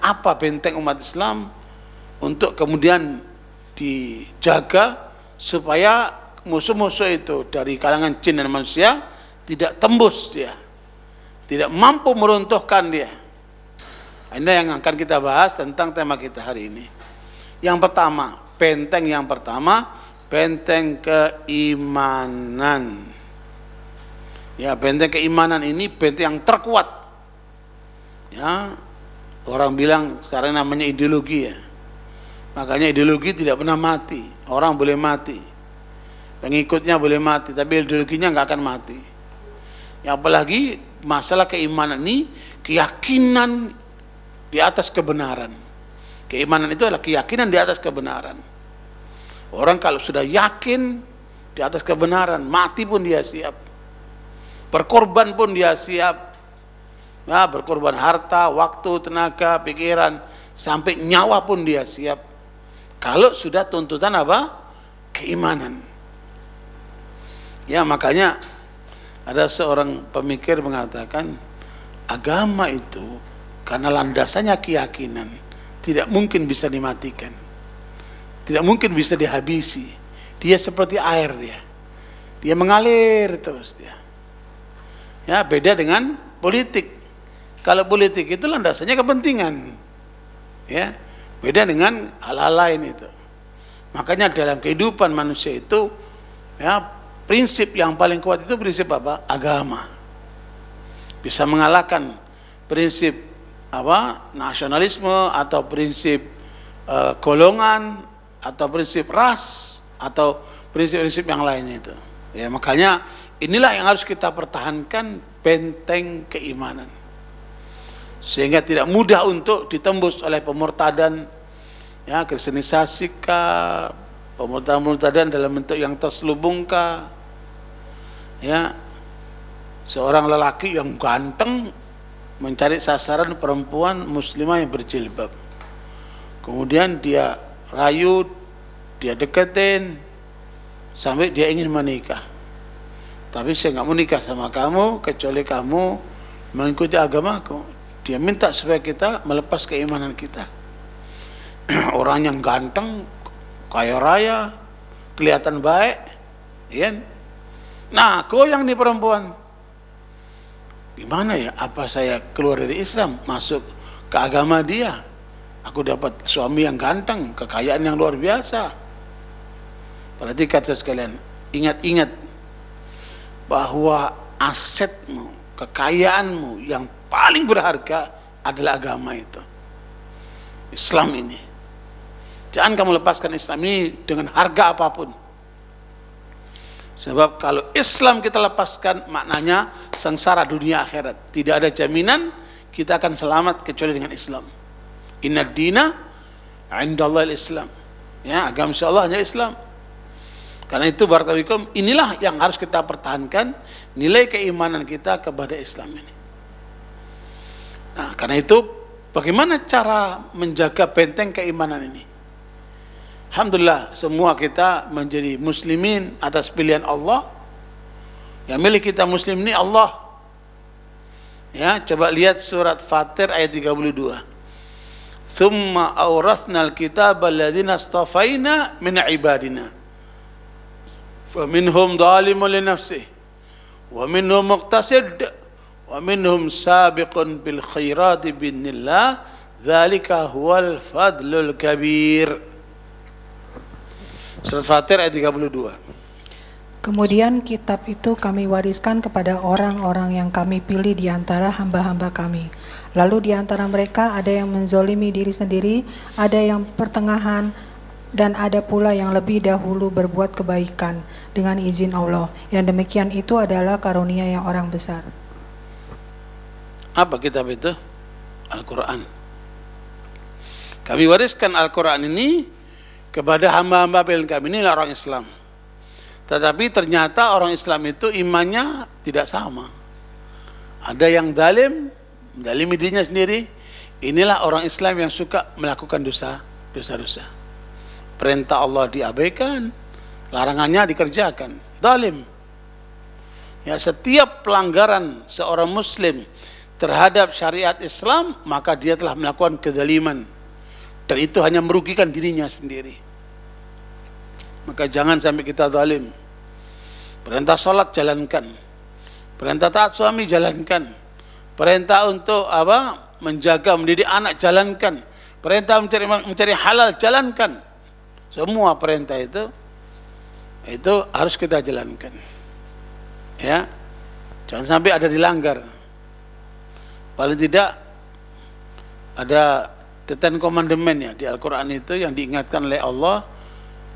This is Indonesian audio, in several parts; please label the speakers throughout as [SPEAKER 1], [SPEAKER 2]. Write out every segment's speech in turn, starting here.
[SPEAKER 1] apa benteng umat Islam untuk kemudian dijaga supaya musuh-musuh itu dari kalangan jin dan manusia tidak tembus dia, tidak mampu meruntuhkan dia. Ini yang akan kita bahas tentang tema kita hari ini. Yang pertama, benteng keimanan. Ya, benteng keimanan ini benteng yang terkuat. Ya, orang bilang sekarang namanya ideologi ya. Makanya ideologi tidak pernah mati. Orang boleh mati, pengikutnya boleh mati, tapi ideologinya nggak akan mati. Ya, apalagi masalah keimanan ini, keyakinan di atas kebenaran. Keimanan itu adalah keyakinan di atas kebenaran. Orang kalau sudah yakin di atas kebenaran, mati pun dia siap, berkorban pun dia siap. Ya, berkorban harta, waktu, tenaga, pikiran, sampai nyawa pun dia siap. Kalau sudah tuntutan apa? Keimanan. Ya, makanya ada seorang pemikir mengatakan agama itu karena landasannya keyakinan tidak mungkin bisa dimatikan, tidak mungkin bisa dihabisi. Dia seperti air, dia mengalir terus dia. Ya, beda dengan politik. Kalau politik itu landasannya kepentingan, ya, beda dengan hal-hal lain itu. Makanya dalam kehidupan manusia itu, ya, prinsip yang paling kuat itu prinsip apa? Agama. Bisa mengalahkan prinsip apa? Nasionalisme atau prinsip golongan atau prinsip ras atau prinsip-prinsip yang lain itu. Ya, makanya inilah yang harus kita pertahankan, benteng keimanan. Sehingga tidak mudah untuk ditembus oleh pemurtadan, ya, kristenisasi kah, pemurtadan dalam bentuk yang terselubung kah, ya, seorang lelaki yang ganteng mencari sasaran perempuan muslimah yang berjilbab, kemudian dia rayu, dia deketin sampai dia ingin menikah, tapi saya nggak mau nikah sama kamu kecuali kamu mengikuti agamaku. Dia minta supaya kita melepas keimanan kita. Orang yang ganteng, kaya raya, kelihatan baik, ya. Nah, goyang nih perempuan. Gimana ya? Apa saya keluar dari Islam, masuk ke agama dia? Aku dapat suami yang ganteng, kekayaan yang luar biasa. Perhatikan sekalian, ingat-ingat bahwa asetmu, kekayaanmu yang paling berharga adalah agama itu, Islam ini. Jangan kamu lepaskan Islam ini dengan harga apapun. Sebab kalau Islam kita lepaskan, maknanya sengsara dunia akhirat. Tidak ada jaminan kita akan selamat kecuali dengan Islam. Inna dina indallahi Islam. Ya, agama insyaallah hanya Islam. Karena itu barakallahu, inilah yang harus kita pertahankan, nilai keimanan kita kepada Islam ini. Nah, karena itu bagaimana cara menjaga benteng keimanan ini? Alhamdulillah, semua kita menjadi muslimin atas pilihan Allah. Yang milik kita muslim ini Allah. Ya, coba lihat surat Fatir ayat 32. Tsumma awrathnal kitaba alladziina astafaina min ibadina. Faminhum dhalimun li nafsihi wa minhum muqtasid wa minhum sabiqun bil khairati biidznillah dzalika huwal fadlul kabir. Surat Fatir ayat 32.
[SPEAKER 2] Kemudian kitab itu kami wariskan kepada orang-orang yang kami pilih di antara hamba-hamba kami. Lalu di antara mereka ada yang menzolimi diri sendiri, ada yang pertengahan, dan ada pula yang lebih dahulu berbuat kebaikan dengan izin Allah. Yang demikian itu adalah karunia yang orang besar.
[SPEAKER 1] Apa kitab itu? Al-Quran. Kami wariskan Al-Quran ini kepada hamba-hamba pilihan kami, ini orang Islam. Tetapi ternyata orang Islam itu imannya tidak sama. Ada yang zalim, menzalimi dirinya sendiri. Inilah orang Islam yang suka melakukan dosa-dosa. Perintah Allah diabaikan, larangannya dikerjakan. Zalim. Ya, setiap pelanggaran seorang muslim terhadap syariat Islam, maka dia telah melakukan kezaliman, dan itu hanya merugikan dirinya sendiri. Maka jangan sampai kita zalim. Perintah sholat jalankan, perintah taat suami jalankan, perintah untuk menjaga mendidik anak jalankan, perintah mencari halal jalankan. Semua perintah itu harus kita jalankan. Ya, jangan sampai ada dilanggar. Paling tidak ada the Ten Commandment ya di Al-Quran itu yang diingatkan oleh Allah,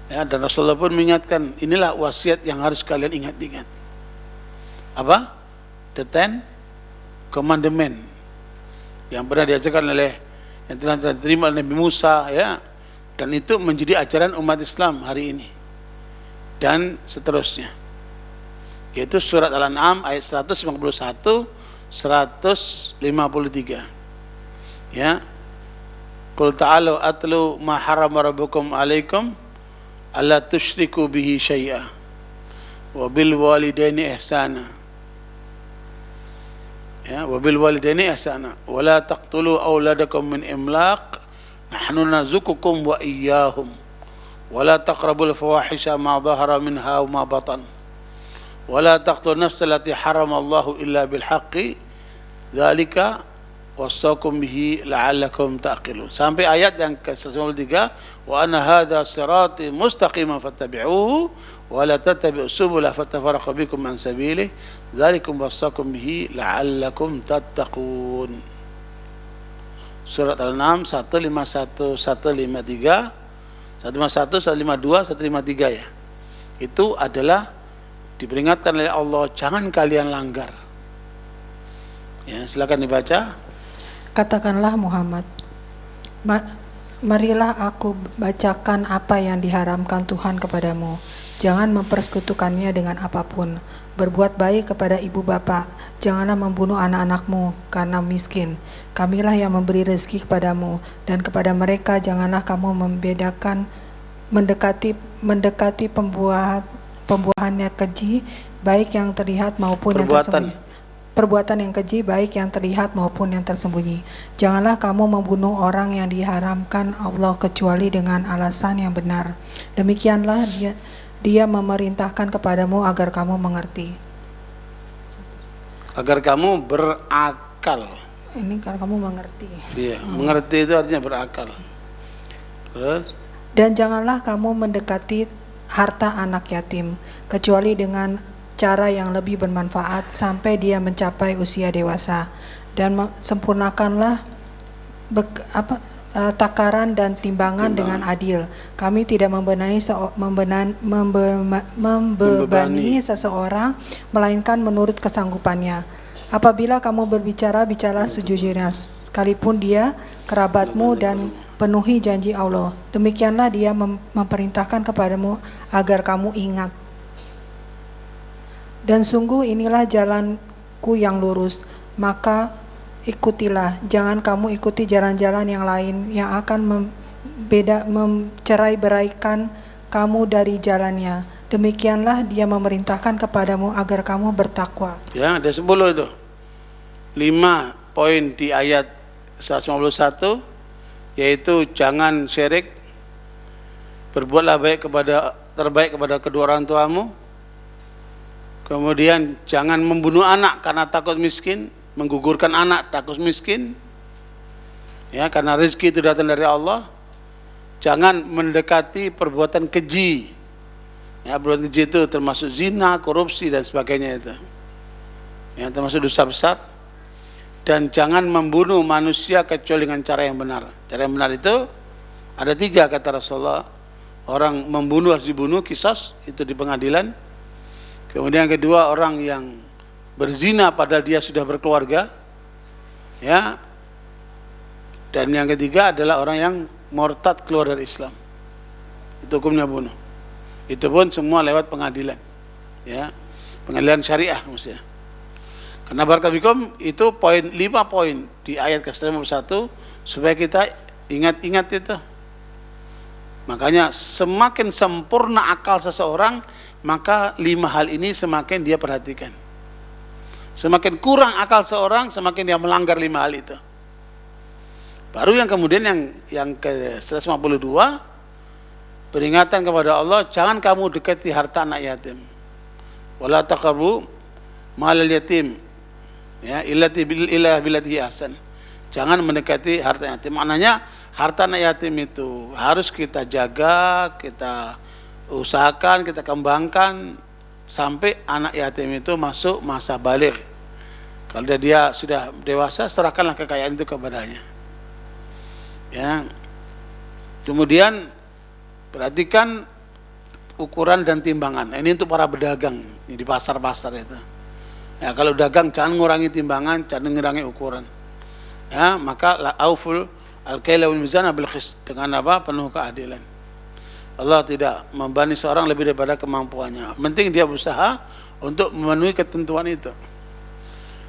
[SPEAKER 1] ya, dan Rasulullah pun mengingatkan, inilah wasiat yang harus kalian ingat-ingat. Apa? The Ten Commandment yang pernah diajarkan oleh, yang telah diterima oleh Nabi Musa, ya, dan itu menjadi ajaran umat Islam hari ini dan seterusnya. Yaitu surat Al-An'am ayat 151, 153. Ya. Qul ta'alu atlu ma harama rabbukum alaikum alla tusyriku bihi syai'a wa bil walidaini ihsana. Ya, wa bil walidaini ihsana wa la taqtulu auladakum min imlaq nahnu narzuqukum wa iyyahum wa la taqrabul fawahisha ma dhahara minha wa ma batan wa la taqtulun nafsa allati haramallahu illa bil haqqi dzalika wassakum bihi la'allakum ta'qilun, sampai ayat yang ke-93, wa anna hadza sirati mustaqiman fattabi'uhu wa la tattabi'us subula fatafarraqu bikum an sabilihi dzalikum wassakum bihi la'allakum tattaqun. Surat Al-An'am 151, 153, 151, 152, 153 ya. Itu adalah diperingatkan oleh Allah, jangan kalian langgar. Ya, silakan dibaca.
[SPEAKER 2] Katakanlah Muhammad, marilah aku bacakan apa yang diharamkan Tuhan kepadamu. Jangan mempersekutukannya dengan apapun. Berbuat baik kepada ibu bapa. Janganlah membunuh anak-anakmu karena miskin. Kamilah yang memberi rezeki kepadamu, dan kepada mereka janganlah kamu mendekati pembuahannya keji, baik yang terlihat maupun yang tersembunyi. Perbuatan yang keji baik yang terlihat maupun yang tersembunyi. Janganlah kamu membunuh orang yang diharamkan Allah kecuali dengan alasan yang benar. Demikianlah dia memerintahkan kepadamu agar kamu mengerti.
[SPEAKER 1] Agar kamu berakal.
[SPEAKER 2] Ini kalau kamu mengerti.
[SPEAKER 1] Iya, mengerti itu artinya berakal. Terus?
[SPEAKER 2] Dan janganlah kamu mendekati harta anak yatim kecuali dengan cara yang lebih bermanfaat sampai dia mencapai usia dewasa, dan sempurnakanlah takaran dan timbangan dengan adil. Kami tidak membebani seseorang melainkan menurut kesanggupannya. Apabila kamu berbicara, bicaralah sejujurnya, sekalipun dia kerabatmu, dan penuhi janji Allah. Demikianlah dia memerintahkan kepadamu agar kamu ingat. Dan sungguh inilah jalanku yang lurus, maka ikutilah. Jangan kamu ikuti jalan-jalan yang lain yang akan mencerai-beraikan kamu dari jalannya. Demikianlah dia memerintahkan kepadamu agar kamu bertakwa.
[SPEAKER 1] Ya, ada 10 itu. 5 poin di ayat 151, yaitu jangan syirik, berbuatlah terbaik kepada kedua orang tuamu. Kemudian jangan membunuh anak karena takut miskin, menggugurkan anak takut miskin, ya, karena rezeki itu datang dari Allah. Jangan mendekati perbuatan keji, ya, perbuatan keji itu termasuk zina, korupsi dan sebagainya itu, ya, termasuk dosa besar. Dan jangan membunuh manusia kecuali dengan cara yang benar. Cara yang benar itu ada 3 kata Rasulullah. Orang membunuh harus dibunuh, qisas, itu di pengadilan. Kemudian yang kedua, orang yang berzina padahal dia sudah berkeluarga, ya. Dan yang ketiga adalah orang yang murtad keluar dari Islam. Itu hukumnya bunuh. Itu pun semua lewat pengadilan, ya. Pengadilan syariah maksudnya. Karena barakallahu itu 5 poin di ayat ke-51 supaya kita ingat-ingat itu. Makanya semakin sempurna akal seseorang, maka 5 hal ini semakin dia perhatikan. Semakin kurang akal seorang, semakin dia melanggar 5 hal itu. Baru yang kemudian yang ke 152, peringatan kepada Allah, jangan kamu dekati harta anak yatim. Wala taqrabu malal yatim, ya, illa billati ahsan. Jangan mendekati harta yatim. Maknanya harta anak yatim itu harus kita jaga, kita usahakan, kita kembangkan sampai anak yatim itu masuk masa baligh. Kalau dia sudah dewasa, serahkanlah kekayaan itu kepadanya. Ya. Kemudian perhatikan ukuran dan timbangan. Ini untuk para pedagang di pasar-pasar itu. Ya, kalau dagang jangan ngurangi timbangan, jangan ngurangi ukuran. Ya, maka la auful al-kaila wal mizana bil qist, dengan apa? Penuh keadilan. Allah tidak membebani seorang lebih daripada kemampuannya. Penting dia berusaha untuk memenuhi ketentuan itu.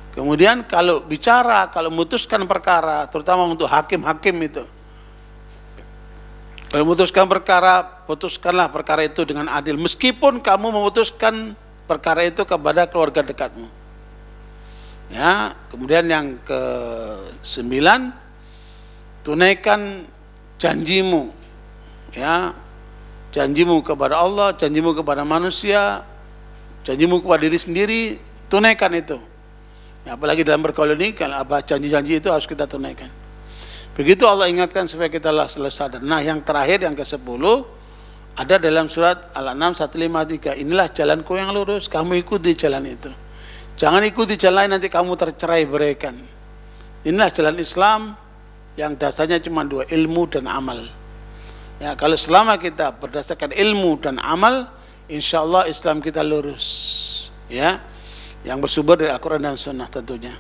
[SPEAKER 1] Kemudian kalau bicara, kalau memutuskan perkara, terutama untuk hakim-hakim itu, kalau memutuskan perkara, putuskanlah perkara itu dengan adil. Meskipun kamu memutuskan perkara itu kepada keluarga dekatmu. Ya, kemudian yang ke-9, tunaikan janjimu. Ya, janjimu kepada Allah, janjimu kepada manusia, janjimu kepada diri sendiri, tunaikan itu. Ya, apalagi dalam bergaul ini, kalau apa janji-janji itu harus kita tunaikan. Begitu Allah ingatkan supaya kita sadar. Nah, yang terakhir, yang ke-10, ada dalam surat Al-An'am 153. Inilah jalanku yang lurus, kamu ikuti jalan itu. Jangan ikuti jalan lain, nanti kamu tercerai beraikan. Inilah jalan Islam yang dasarnya cuma 2, ilmu dan amal. Ya, kalau selama kita berdasarkan ilmu dan amal, insya Allah Islam kita lurus. Ya, yang bersumber dari Al-Quran dan Sunnah tentunya.